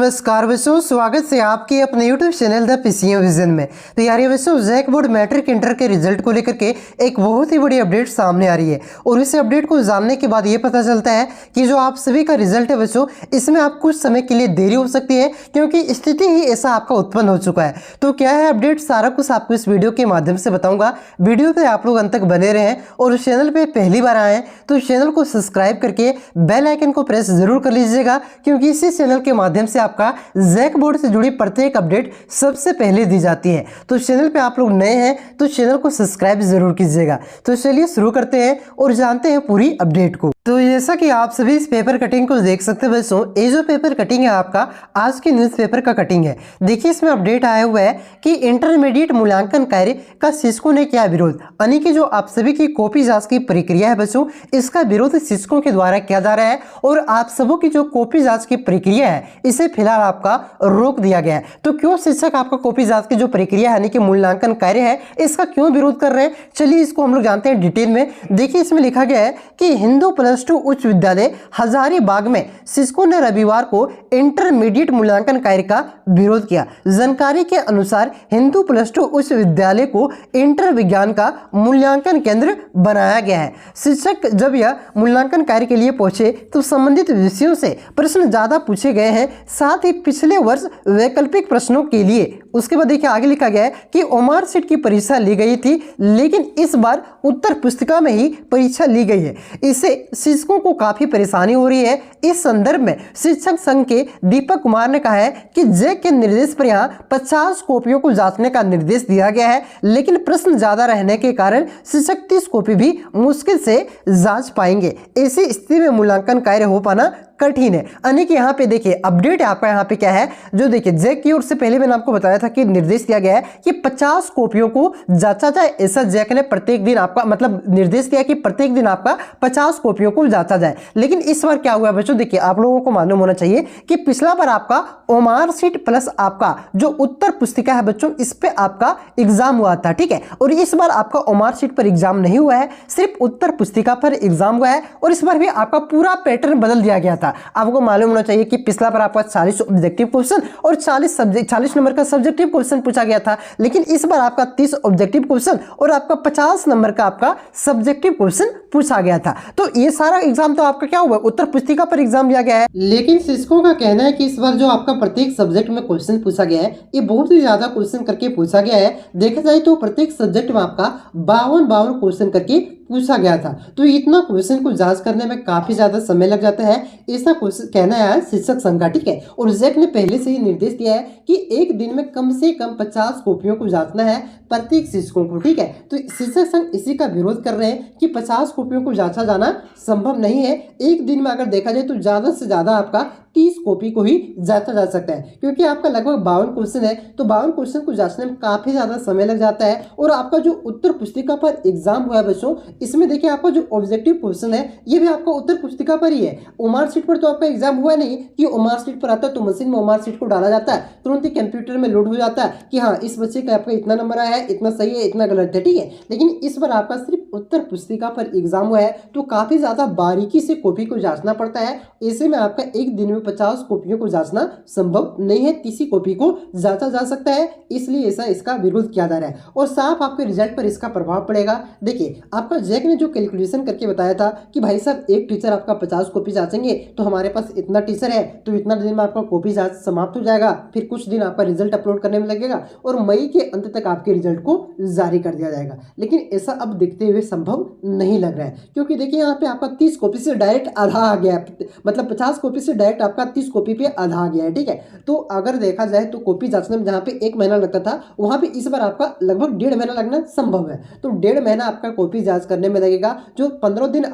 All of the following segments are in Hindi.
नमस्कार बच्चों, स्वागत है आपके अपने YouTube channel the PCM vision में। तो यार ये बच्चों जैक बोर्ड मैट्रिक इंटर के रिजल्ट को लेकर के एक बहुत ही बड़ी अपडेट सामने आ रही है और इस अपडेट को जानने के बाद ये पता चलता है कि जो आप सभी का रिजल्ट है बच्चों, इसमें आप कुछ समय के लिए देरी हो सकती है क्योंकि स्थिति ही ऐसा आपका उत्पन्न हो चुका है। तो क्या है अपडेट, सारा कुछ आपको इस वीडियो के माध्यम से बताऊंगा। वीडियो पे आप लोग अंत तक बने रहें और उस चैनल पे पहली बार आए तो चैनल को सब्सक्राइब करके बेल आइकन को प्रेस जरूर कर लीजिएगा क्योंकि इसी चैनल के माध्यम से आपका जैक बोर्ड से जुड़ी प्रत्येक अपडेट सबसे पहले दी जाती है। तो चैनल पे आप लोग नए हैं तो चैनल को सब्सक्राइब जरूर कीजिएगा। तो चलिए शुरू करते हैं और जानते हैं पूरी अपडेट को। तो जैसा कि आप सभी इस पेपर कटिंग को देख सकते हैं बच्चों, ये जो पेपर कटिंग है आपका आज के न्यूज़पेपर का कटिंग है। देखिए इसमें अपडेट आया हुआ है कि इंटरमीडिएट मूल्यांकन कार्य का शिक्षकों ने किया विरोध, यानी कि जो आप सभी की कॉपी जांच की प्रक्रिया है बच्चों, इसका विरोध शिक्षकों के द्वारा किया जा रहा है और आप सबों की जो कॉपी जांच की प्रक्रिया है इसे फिलहाल आपका रोक दिया गया है। तो क्यों शिक्षक आपका कॉपी जांच की जो प्रक्रिया है यानी कि मूल्यांकन कार्य है इसका क्यों विरोध कर रहे हैं, चलिए इसको हम लोग जानते हैं डिटेल में। देखिए इसमें लिखा गया है कि हिंदू +2 उच्च विद्यालय हजारीबाग में शिक्षकों ने रविवार को इंटरमीडिएट मूल्यांकन कार्य का विरोध किया। जानकारी के अनुसार हिंदू +2 उच्च विद्यालय को इंटर विज्ञान का मूल्यांकन केंद्र बनाया गया है। शिक्षक जब यह मूल्यांकन कार्य के लिए पहुंचे तो संबंधित विषयों से प्रश्न ज्यादा पूछे गए हैं, साथ ही पिछले वर्ष वैकल्पिक प्रश्नों के लिए उसके बाद देखिए आगे लिखा गया है कि ओमार सीट की परीक्षा ली गई थी लेकिन इस बार उत्तर पुस्तिका में ही परीक्षा ली गई है। इससे शिक्षकों को काफी परेशानी हो रही है। इस संदर्भ में शिक्षक संघ के दीपक कुमार ने कहा है कि जैक के निर्देश पर यहाँ 50 कॉपियों को जांचने का निर्देश दिया गया है, लेकिन प्रश्न ज्यादा रहने के कारण शिक्षक 30 कॉपी भी मुश्किल से जांच पाएंगे। ऐसी स्थिति में मूल्यांकन कार्य हो पाना कठिन है। यानी कि यहाँ पे देखिए अपडेट आपका यहाँ पे क्या है, जो देखिए जैक की ओर से पहले मैंने आपको बताया था कि निर्देश दिया गया है कि 50 कॉपियों को जांचा जाए। ऐसा जैक ने प्रत्येक दिन आपका मतलब निर्देश दिया कि प्रत्येक दिन आपका 50 कॉपियों को जांचा जाए। लेकिन इस बार क्या हुआ बच्चों, देखिए आप लोगों को मालूम होना चाहिए कि पिछला बार आपका ओमार सीट प्लस आपका जो उत्तर पुस्तिका है बच्चों, इस पे आपका एग्जाम हुआ था, ठीक है। और इस बार आपका ओमार सीट पर एग्जाम नहीं हुआ है, सिर्फ उत्तर पुस्तिका पर एग्जाम हुआ है और इस बार भी आपका पूरा पैटर्न बदल दिया गया था। आपको मालूम होना चाहिए कि पिछला बार आपका 40 ऑब्जेक्टिव क्वेश्चन और 40 नंबर का सब्जेक्टिव क्वेश्चन पूछा गया था, लेकिन इस बार आपका 30 ऑब्जेक्टिव क्वेश्चन और आपका 50 नंबर का आपका सब्जेक्टिव क्वेश्चन पूछा गया था। तो ये सारा एग्जाम तो आपका क्या हुआ, उत्तर पुस्तिका पर एग्जाम लिया गया है। लेकिन शिक्षकों का कहना है कि इस बार जो आपका प्रत्येक सब्जेक्ट में क्वेश्चन पूछा गया है ये बहुत ही ज्यादा क्वेश्चन करके पूछा गया है। देखा जाए तो प्रत्येक सब्जेक्ट में आपका 52 क्वेश्चन करके पूछा गया था। तो इतना क्वेश्चन को जांच करने में काफी ज्यादा समय लग जाता है, ऐसा कहना है शिक्षक संघ का, ठीक है। और जैक ने पहले से ही निर्देश दिया है कि एक दिन में कम से कम 50 कॉपियों को जांचना है प्रत्येक शिक्षकों को, ठीक है। तो शिक्षक संघ इसी का विरोध कर रहे हैं कि 50 कॉपियों को जांचा जाना संभव नहीं है। एक दिन में अगर देखा जाए तो ज्यादा से ज्यादा आपका 30 कॉपी को ही जांचा जा सकता है, क्योंकि आपका लगभग 52 क्वेश्चन है तो 52 क्वेश्चन को जांचने में काफी ज्यादा समय लग जाता है। और आपका जो उत्तर पुस्तिका पर एग्जाम हुआ है बच्चों, इसमें देखिए आपका जो ऑब्जेक्टिव क्वेश्चन है ये भी आपका उत्तर पुस्तिका पर ही है। ओमार सीट पर तो आपका एग्जाम हुआ नहीं कि ओमार सीट पर आता है तो मशीन में ओमार सीट को डाला जाता है, तुरंत ही कंप्यूटर में लोड हो जाता है कि हाँ इस बच्चे का आपका इतना नंबर आया है, इतना सही है, इतना गलत है, ठीक है। लेकिन इस बार आपका सिर्फ उत्तर पुस्तिका पर एग्जाम हुआ है तो काफी ज्यादा बारीकी से कॉपी को जांचना पड़ता है। ऐसे में आपका एक दिन में 50 कॉपियों को जांचना संभव नहीं है, 30 कॉपी को जांचा जा सकता है, इसलिए ऐसा इसका विरोध किया जा रहा है और साफ आपके रिजल्ट पर इसका प्रभाव पड़ेगा। देखिए आपका जैक ने जो कैलकुलेशन करके बताया था कि भाई साहब एक टीचर आपका 50 कॉपी जांचेंगे तो हमारे पास इतना टीचर है तो इतना दिन में आपका कॉपी जांच समाप्त हो जाएगा, फिर कुछ दिन आपका रिजल्ट अपलोड करने में लगेगा और मई के अंत तक आपके रिजल्ट को जारी कर दिया जाएगा। लेकिन ऐसा अब देखते हुए संभव नहीं लग रहा है, क्योंकि देखिए यहाँ पे आपका 30 कॉपी से डायरेक्ट आधा आ गया है, मतलब 50 कॉपी से डायरेक्ट आपका 30 कॉपी पे आधा आ गया है, ठीक है। तो अगर देखा जाए तो कॉपी जांचने में जहाँ पे 1 महीना लगता था वहां पे इस बार आपका लगभग 1.5 महीना लगना संभव है। तो 1.5 महीना आपका कॉपी जांच करने में लगेगा, जो 15 दिन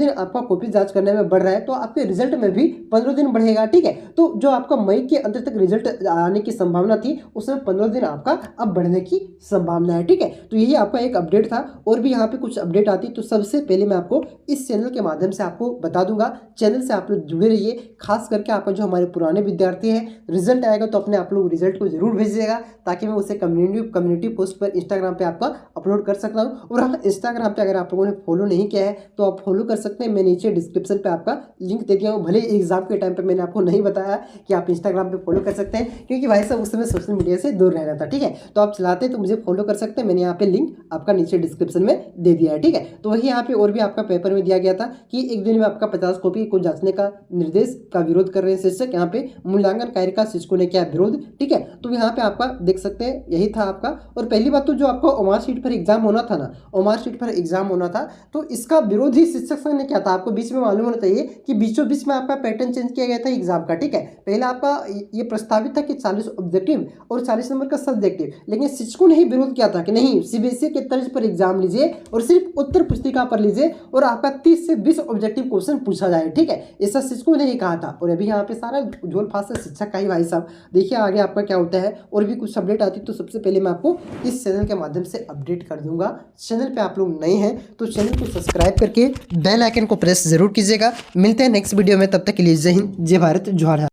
आपका कॉपी जांच करने में बढ़ रहा है तो आपके रिजल्ट में भी 15 दिन बढ़ेगा, ठीक है। तो जो आपका मई के अंत तक रिजल्ट आने की संभावना थी उसमें 15 दिन आपका अब बढ़ने की संभावना है, ठीक है। तो यही आपका एक अपडेट था। और भी यहाँ पे कुछ अपडेट आती तो सबसे पहले मैं आपको इस चैनल के माध्यम से आपको बता दूंगा। चैनल से आप लोग जुड़े रहिए खास करके आपका जो हमारे पुराने विद्यार्थी हैं, रिजल्ट आएगा तो अपने आप लोग रिजल्ट को जरूर भेजिएगा ताकि मैं उसे कम्युनिटी पोस्ट पर इंस्टाग्राम पे आपका अपलोड कर सकता हूँ। और हाँ, इंस्टाग्राम पे अगर आप लोगों ने फॉलो नहीं किया है तो आप फॉलो कर सकते हैं। मैं नीचे डिस्क्रिप्शन पे आपका लिंक दे दिया हूँ। भले एग्जाम के टाइम पे मैंने आपको नहीं बताया कि आप इंस्टाग्राम पे फॉलो कर सकते हैं, क्योंकि भाई साहब उस समय सोशल मीडिया से दूर रहना था। ठीक है, तो आप चलाते तो मुझे फॉलो कर सकते हैं। मैंने यहाँ पे लिंक आपका नीचे डिस्क्रिप्शन में दे दिया है। ठीक है, तो वही यहाँ पे और भी आपका पेपर में दिया गया था कि एक दिन में आपका 50 कॉपी को जांचने का निर्देश का विरोध कर रहे हैं शिक्षक। यहाँ पे मूल्यांकन कार्य का शिक्षकों ने किया विरोध। ठीक है, तो यहाँ पे आपका देख सकते हैं यही था आपका। और पहली बात तो जो आपको ओमार शीट पर एग्जाम होना था ना, ओमार शीट पर एग्जाम होना था तो इसका विरोध ही शिक्षक संघ ने किया था। आपको बीच में मालूम होना चाहिए कि बीचों बीच में आपका पैटर्न चेंज किया गया था एग्जाम का। ठीक है, पहले आपका ये प्रस्तावित था कि 40 ऑब्जेक्टिव और 40 नंबर का सब्जेक्टिव, लेकिन शिक्षकों ने ही विरोध किया था कि नहीं, सीबीएसई के तर्ज पर एग्जाम लीजिए और सिर्फ उत्तर पुस्तिका पर लीजिए और आपका 30 से 20 ऑब्जेक्टिव क्वेश्चन पूछा जाए। ठीक है, ऐसा शिक्षकों ने ही कहा था। और अभी यहाँ पे सारा झोल फास है शिक्षक का ही भाई साहब। देखिए आगे आपका क्या होता है। और भी कुछ अपडेट आती तो सबसे पहले मैं आपको इस चैनल के माध्यम से अपडेट कर दूंगा। चैनल पे आप लोग नए हैं तो चैनल को सब्सक्राइब करके बेल आइकन को प्रेस जरूर कीजिएगा। मिलते हैं नेक्स्ट वीडियो में, तब तक के लिए जय हिंद, जय भारत, जोहार।